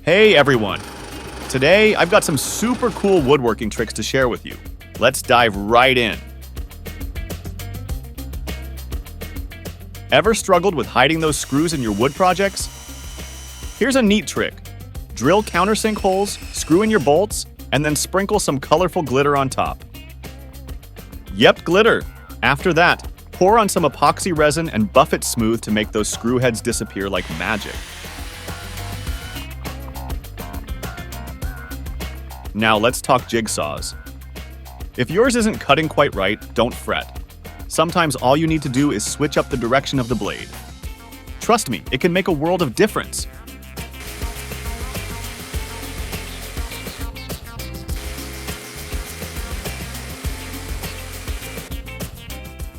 Hey everyone! Today I've got some super cool woodworking tricks to share with you. Let's dive right in. Ever struggled with hiding those screws in your wood projects? Here's a neat trick. Drill countersink holes, screw in your bolts, and then sprinkle some colorful glitter on top. Yep, glitter! After that, pour on some epoxy resin and buff it smooth to make those screw heads disappear like magic. Now let's talk jigsaws. If yours isn't cutting quite right, don't fret. Sometimes all you need to do is switch up the direction of the blade. Trust me, it can make a world of difference.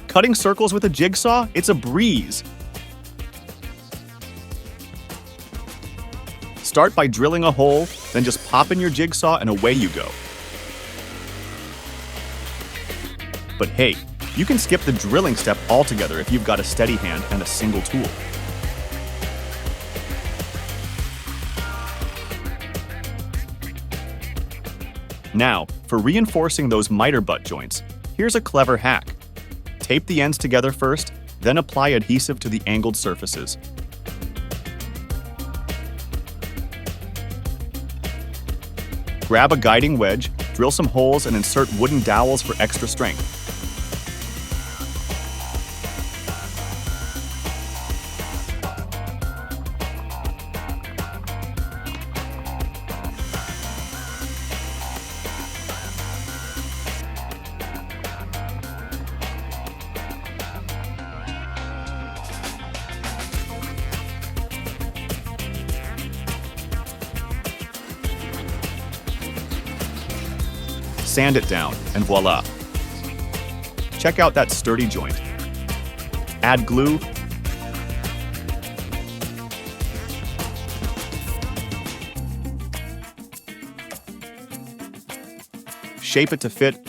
Cutting circles with a jigsaw, it's a breeze. Start by drilling a hole, then just pop in your jigsaw and away you go. But hey, you can skip the drilling step altogether if you've got a steady hand and a single tool. Now, for reinforcing those miter butt joints, here's a clever hack. Tape the ends together first, then apply adhesive to the angled surfaces. Grab a guiding wedge, drill some holes, and insert wooden dowels for extra strength. Sand it down, and voila! Check out that sturdy joint. Add glue, shape it to fit,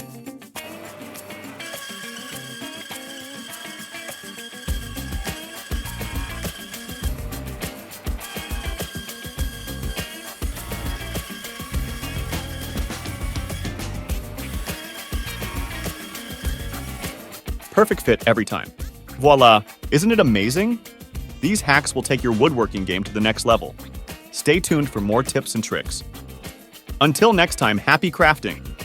perfect fit every time. Voila! Isn't it amazing? These hacks will take your woodworking game to the next level. Stay tuned for more tips and tricks. Until next time, happy crafting!